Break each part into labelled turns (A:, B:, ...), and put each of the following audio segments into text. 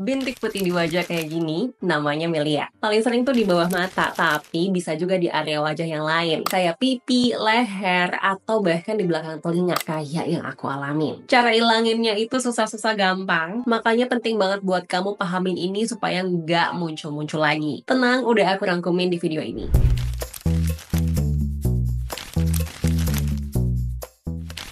A: Bintik putih di wajah kayak gini, namanya melia. Paling sering tuh di bawah mata, tapi bisa juga di area wajah yang lain. Kayak pipi, leher, atau bahkan di belakang telinga, kayak yang aku alamin. Cara ilanginnya itu susah-susah gampang, makanya penting banget buat kamu pahamin ini supaya nggak muncul-muncul lagi. Tenang, udah aku rangkumin di video ini.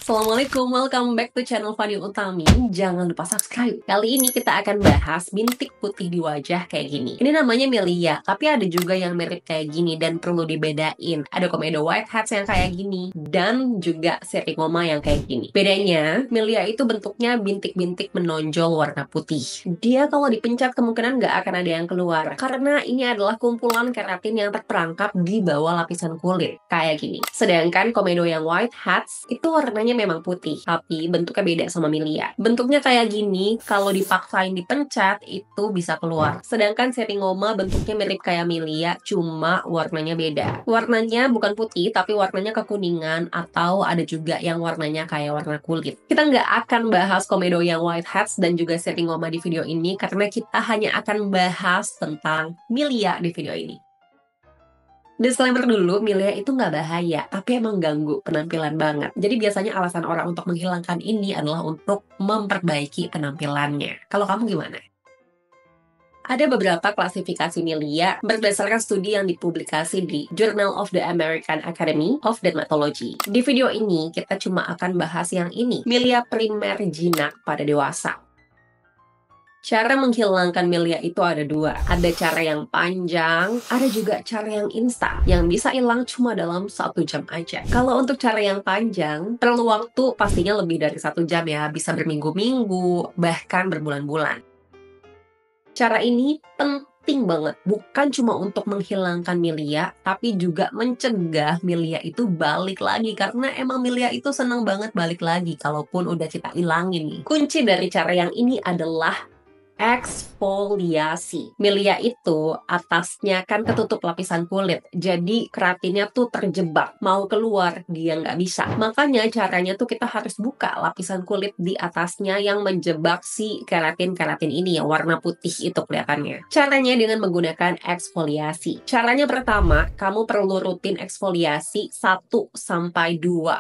A: Assalamualaikum, welcome back to channel Fani Utami. Jangan lupa subscribe. Kali ini kita akan bahas bintik putih di wajah kayak gini. Ini namanya melia, tapi ada juga yang mirip kayak gini dan perlu dibedain. Ada komedo whiteheads yang kayak gini dan juga seringoma yang kayak gini. Bedanya, melia itu bentuknya bintik-bintik menonjol warna putih. Dia kalau dipencet kemungkinan nggak akan ada yang keluar karena ini adalah kumpulan keratin yang terperangkap di bawah lapisan kulit kayak gini. Sedangkan komedo yang whiteheads itu warnanya memang putih, tapi bentuknya beda sama melia. Bentuknya kayak gini, kalau dipaksain dipencet, itu bisa keluar. Sedangkan seringoma bentuknya mirip kayak melia, cuma warnanya beda. Warnanya bukan putih, tapi warnanya kekuningan, atau ada juga yang warnanya kayak warna kulit. Kita nggak akan bahas komedo yang whiteheads dan juga seringoma di video ini, karena kita hanya akan bahas tentang melia di video ini. Disclaimer dulu, melia itu nggak bahaya, tapi emang ganggu penampilan banget. Jadi biasanya alasan orang untuk menghilangkan ini adalah untuk memperbaiki penampilannya. Kalau kamu gimana? Ada beberapa klasifikasi melia berdasarkan studi yang dipublikasi di Journal of the American Academy of Dermatology. Di video ini, kita cuma akan bahas yang ini, melia primer jinak pada dewasa. Cara menghilangkan melia itu ada dua. Ada cara yang panjang, ada juga cara yang instan, yang bisa hilang cuma dalam 1 jam aja. Kalau untuk cara yang panjang, perlu waktu pastinya lebih dari 1 jam ya, bisa berminggu-minggu, bahkan berbulan-bulan. Cara ini penting banget, bukan cuma untuk menghilangkan melia, tapi juga mencegah melia itu balik lagi, karena emang melia itu seneng banget balik lagi, kalaupun udah kita hilangin nih. Kunci dari cara yang ini adalah eksfoliasi. Melia itu atasnya kan ketutup lapisan kulit, jadi keratinnya tuh terjebak, mau keluar dia nggak bisa. Makanya caranya tuh kita harus buka lapisan kulit di atasnya yang menjebak si keratin-keratin ini yang warna putih itu kelihatannya. Caranya dengan menggunakan eksfoliasi. Caranya pertama, kamu perlu rutin eksfoliasi 1-2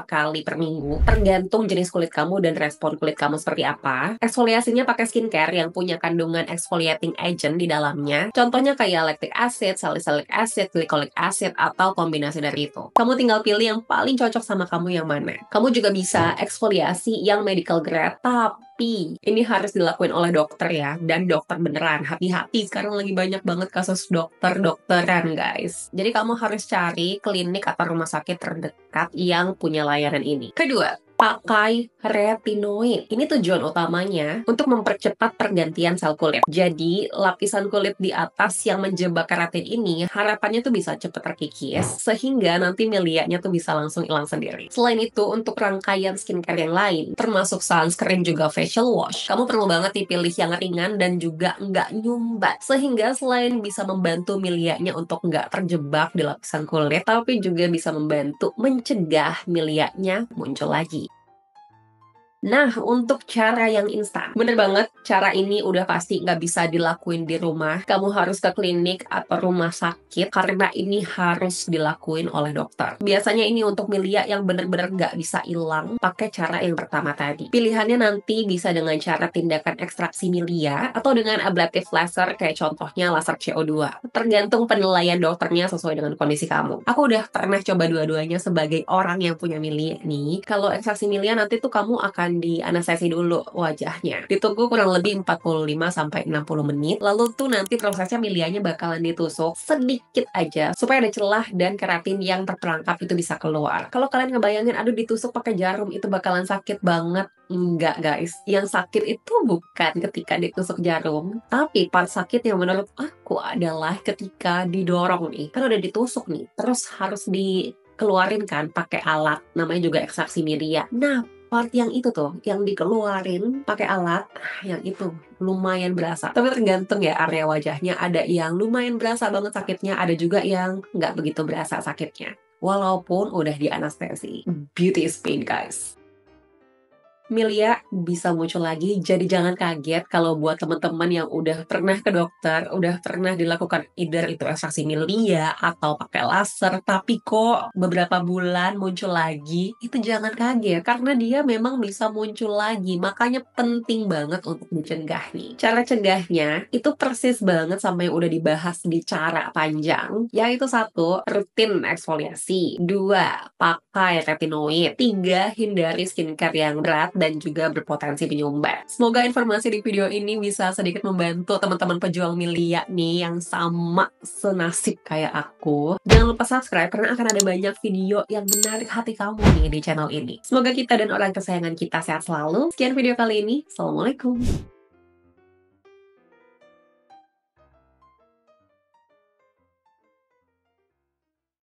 A: kali per minggu, tergantung jenis kulit kamu dan respon kulit kamu seperti apa. Eksfoliasinya pakai skincare yang punya kandungan exfoliating agent di dalamnya. Contohnya kayak lactic acid, salicylic acid, glycolic acid, atau kombinasi dari itu. Kamu tinggal pilih yang paling cocok sama kamu yang mana. Kamu juga bisa eksfoliasi yang medical grade, tapi ini harus dilakuin oleh dokter ya, dan dokter beneran. Hati-hati, sekarang lagi banyak banget kasus dokter-dokteran guys. Jadi kamu harus cari klinik atau rumah sakit terdekat yang punya layanan ini. Kedua, pakai retinoid. Ini tujuan utamanya untuk mempercepat pergantian sel kulit. Jadi, lapisan kulit di atas yang menjebak keratin ini, harapannya tuh bisa cepat terkikis, sehingga nanti melianya tuh bisa langsung hilang sendiri. Selain itu, untuk rangkaian skincare yang lain, termasuk sunscreen juga facial wash, kamu perlu banget dipilih yang ringan dan juga nggak nyumbat, sehingga selain bisa membantu melianya untuk nggak terjebak di lapisan kulit, tapi juga bisa membantu mencegah melianya muncul lagi. Nah, untuk cara yang instan, bener banget, cara ini udah pasti nggak bisa dilakuin di rumah. Kamu harus ke klinik atau rumah sakit, karena ini harus dilakuin oleh dokter. Biasanya ini untuk melia yang bener-bener nggak bisa hilang, pakai cara yang pertama tadi. Pilihannya nanti bisa dengan cara tindakan ekstraksi melia, atau dengan ablative laser, kayak contohnya laser CO2. Tergantung penilaian dokternya sesuai dengan kondisi kamu. Aku udah pernah coba dua-duanya sebagai orang yang punya melia nih. Kalau ekstraksi melia nanti tuh kamu akan di anestesi dulu wajahnya. Ditunggu kurang lebih 45-60 menit. Lalu tuh nanti prosesnya milianya bakalan ditusuk sedikit aja supaya ada celah dan keratin yang terperangkap itu bisa keluar. Kalau kalian ngebayangin aduh ditusuk pakai jarum itu bakalan sakit banget, enggak guys. Yang sakit itu bukan ketika ditusuk jarum, tapi part sakit yang menurut aku adalah ketika didorong nih. Kan udah ditusuk nih, terus harus dikeluarin kan pakai alat, namanya juga ekstraksi melia. Nah, part yang itu tuh, yang dikeluarin pakai alat, yang itu lumayan berasa. Tapi tergantung ya area wajahnya, ada yang lumayan berasa banget sakitnya, ada juga yang nggak begitu berasa sakitnya. Walaupun udah di anestesi. Beauty is pain, guys. Milia bisa muncul lagi, jadi jangan kaget kalau buat teman-teman yang udah pernah ke dokter, udah pernah dilakukan either itu ekstraksi milia atau pakai laser, tapi kok beberapa bulan muncul lagi, itu jangan kaget karena dia memang bisa muncul lagi. Makanya penting banget untuk dicegah nih. Cara cegahnya itu persis banget sama yang udah dibahas di cara panjang, yaitu satu, rutin eksfoliasi, dua, pakai retinoid, tiga, hindari skincare yang berat dan juga berpotensi penyumbat. Semoga informasi di video ini bisa sedikit membantu teman-teman pejuang milia nih yang sama senasib kayak aku. Jangan lupa subscribe karena akan ada banyak video yang menarik hati kamu nih di channel ini. Semoga kita dan orang kesayangan kita sehat selalu. Sekian video kali ini. Assalamualaikum.